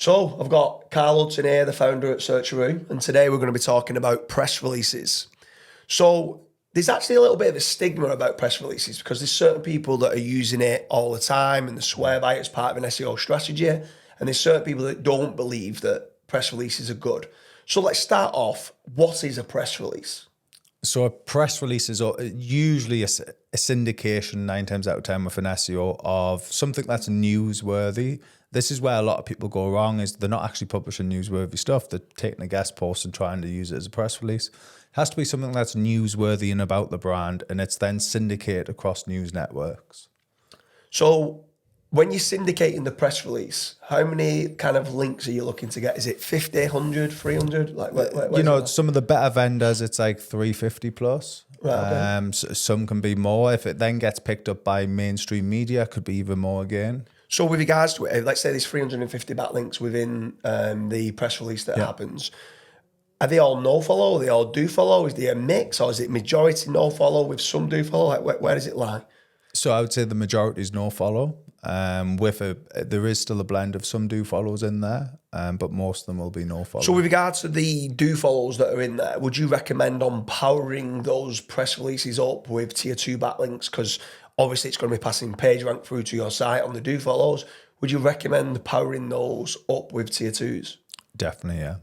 So I've got Karl Hudson here, the founder at Searcharoo, and today we're going to be talking about press releases. So there's actually a little bit of a stigma about press releases because there's certain people that are using it all the time and they swear by it as part of an SEO strategy, and there's certain people that don't believe that press releases are good. So let's start off. What is a press release? So a press release is usually a syndication 9 times out of 10 with an SEO of something that's newsworthy. This is where a lot of people go wrong, is they're not actually publishing newsworthy stuff. They're taking a guest post and trying to use it as a press release. It has to be something that's newsworthy and about the brand, and it's then syndicated across news networks. So when you're syndicating the press release, how many kind of links are you looking to get? Is it 50, 100, 300? Some of the better vendors, it's like 350 plus. Right, okay. So some can be more. If it then gets picked up by mainstream media, it could be even more again. So with regards to it, let's say there's 350 backlinks within the press release that happens. Are they all no follow? Are they all do follow? Is there a mix, or is it majority no follow with some do follow? Like where does it lie? So I would say the majority is no follow. There is still a blend of some do follows in there, but most of them will be no follow. So with regards to the do follows that are in there, would you recommend on powering those press releases up with tier 2 backlinks? Because obviously it's going to be passing page rank through to your site on the do follows. Would you recommend powering those up with tier 2s? Definitely, yeah.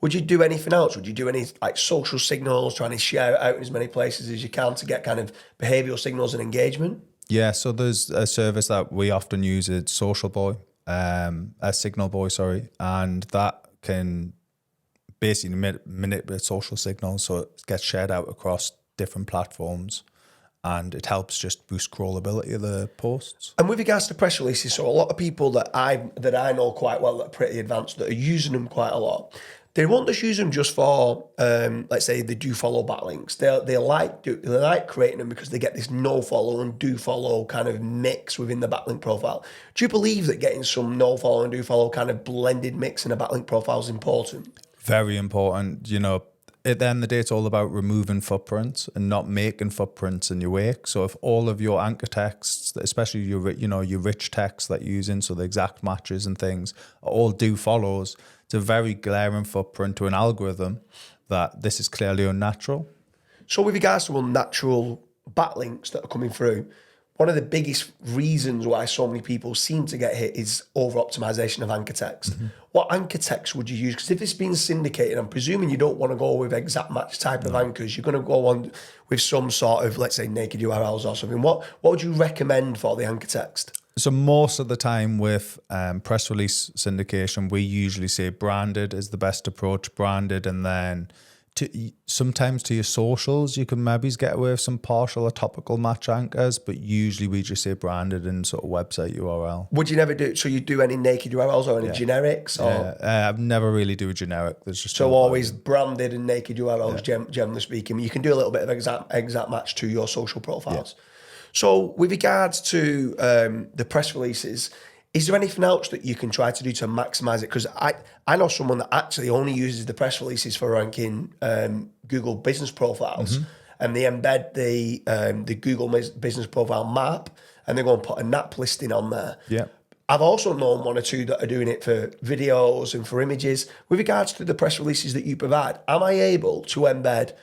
Would you do anything else? Would you do any like social signals, trying to share it out in as many places as you can to get kind of behavioural signals and engagement? Yeah, so there's a service that we often use, it's Social Boy, a Signal Boy, sorry, and that can basically manipulate social signals so it gets shared out across different platforms, and it helps just boost crawlability of the posts. And with regards to press releases, so a lot of people that I know quite well that are pretty advanced that are using them quite a lot, they won't just use them just for, let's say, the do follow backlinks. They like creating them because they get this no follow and do follow kind of mix within the backlink profile. Do you believe that getting some no follow and do follow kind of blended mix in a backlink profile is important? Very important. At the end of the day, it's all about removing footprints and not making footprints in your wake. So if all of your anchor texts, especially your rich text that you're using, so the exact matches and things, all do follows, it's a very glaring footprint to an algorithm that this is clearly unnatural. So with regards to unnatural backlinks that are coming through, one of the biggest reasons why so many people seem to get hit is over-optimization of anchor text. Mm-hmm. What anchor text would you use? Because if it's been syndicated, I'm presuming you don't want to go with exact match type of anchors. You're going to go on with some sort of, let's say, naked URLs or something. What would you recommend for the anchor text? So most of the time with press release syndication, we usually say branded is the best approach, branded, and then sometimes to your socials, you can maybe get away with some partial or topical match anchors, but usually we just say branded and sort of website URL. Would you never do, so you do any naked URLs or any generics? Or? I've never really do a generic. There's just so always branded and naked URLs, generally speaking. You can do a little bit of exact match to your social profiles. Yeah. So with regards to the press releases, is there anything else that you can try to do to maximize it? Because I know someone that actually only uses the press releases for ranking Google business profiles, and they embed the Google business profile map, and they're going to put a NAP listing on there. Yeah. I've also known 1 or 2 that are doing it for videos and for images. With regards to the press releases that you provide, am I able to embed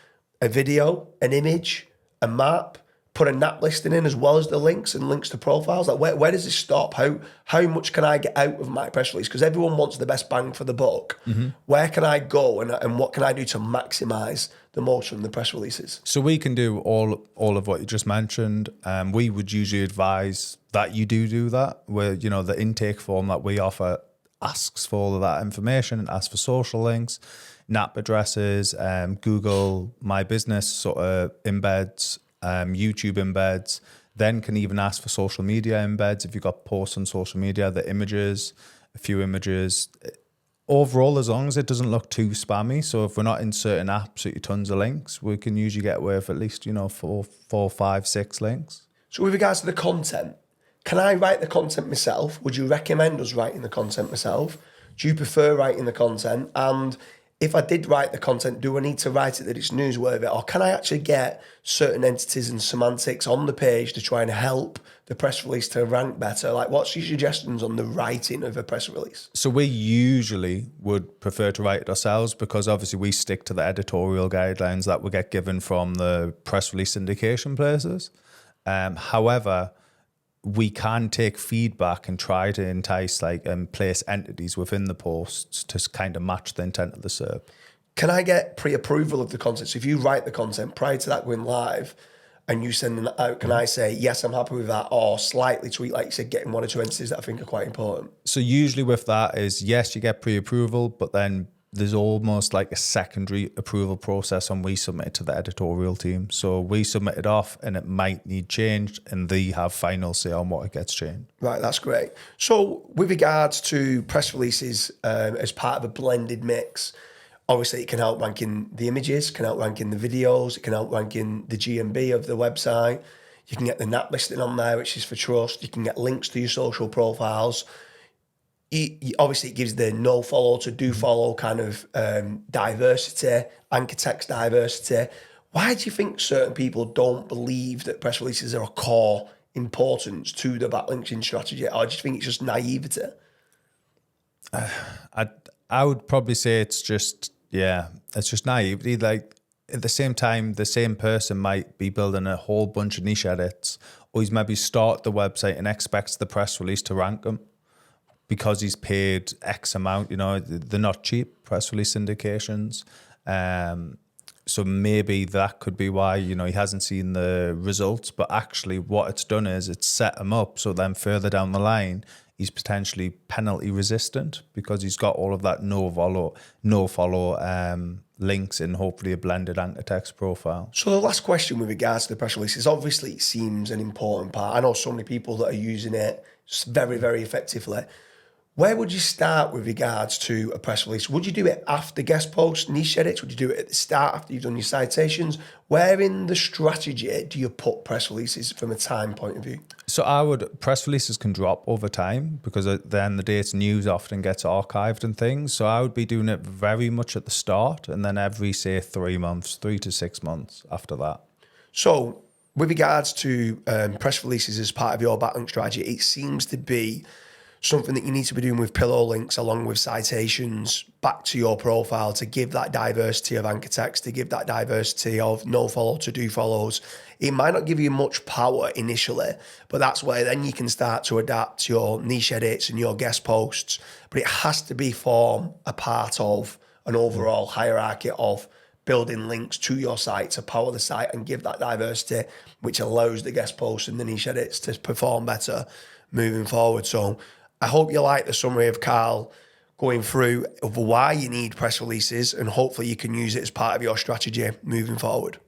a video, an image, a map, put a NAP listing in as well as the links and links to profiles? Like where does this stop? How much can I get out of my press release? Because everyone wants the best bang for the buck. Mm-hmm. Where can I go and what can I do to maximize the most from the press releases? So we can do all of what you just mentioned. We would usually advise that you do that, where the intake form that we offer asks for all of that information and asks for social links, NAP addresses, Google My Business sort of embeds, YouTube embeds, then can even ask for social media embeds if you've got posts on social media, the images, a few images. Overall, as long as it doesn't look too spammy, so if we're not inserting absolutely tons of links, we can usually get away with at least 4, 5, 6 links. So with regards to the content, can I write the content myself? Would you recommend us writing the content myself? Do you prefer writing the content? And if I did write the content, do I need to write it that it's newsworthy, or can I actually get certain entities and semantics on the page to try and help the press release to rank better? Like, what's your suggestions on the writing of a press release? So we usually would prefer to write it ourselves because obviously we stick to the editorial guidelines that we get given from the press release syndication places. However, we can take feedback and try to entice and place entities within the posts to kind of match the intent of the SERP. Can I get pre-approval of the content? So if you write the content prior to that going live and you send it out, can I say, yes, I'm happy with that, or slightly tweak, like you said, getting one or two entities that I think are quite important? So usually with that is, yes, you get pre-approval, but then there's almost like a secondary approval process when we submit it to the editorial team. So we submit it off and it might need changed and they have final say on what it gets changed. Right, that's great. So with regards to press releases as part of a blended mix, obviously it can help ranking the images, can help ranking the videos, it can help ranking the GMB of the website. You can get the NAP listing on there, which is for trust. You can get links to your social profiles. Obviously, it gives the no follow to do follow kind of diversity, anchor text diversity. Why do you think certain people don't believe that press releases are a core importance to the backlinking strategy? Or do you think it's just naivety? I would probably say it's just naivety. Like at the same time, the same person might be building a whole bunch of niche edits, or he's maybe start the website and expects the press release to rank him, because he's paid X amount. They're not cheap, press release syndications. So maybe that could be why, he hasn't seen the results. But actually what it's done is it's set him up so then further down the line, he's potentially penalty resistant because he's got all of that no follow links in hopefully a blended anchor text profile. So the last question with regards to the press release is, obviously it seems an important part. I know so many people that are using it very, very effectively. Where would you start with regards to a press release? Would you do it after guest posts, niche edits? Would you do it at the start after you've done your citations? Where in the strategy do you put press releases from a time point of view? So press releases can drop over time because then the day's news often gets archived and things. So I would be doing it very much at the start and then every, say, 3 months, 3 to 6 months after that. So with regards to press releases as part of your backlink strategy, it seems to be something that you need to be doing with pillow links along with citations back to your profile to give that diversity of anchor text, to give that diversity of no follow to do follows. It might not give you much power initially, but that's where then you can start to adapt your niche edits and your guest posts. But it has to form a part of an overall hierarchy of building links to your site to power the site and give that diversity, which allows the guest posts and the niche edits to perform better moving forward. So I hope you like the summary of Karl going through of why you need press releases, and hopefully you can use it as part of your strategy moving forward.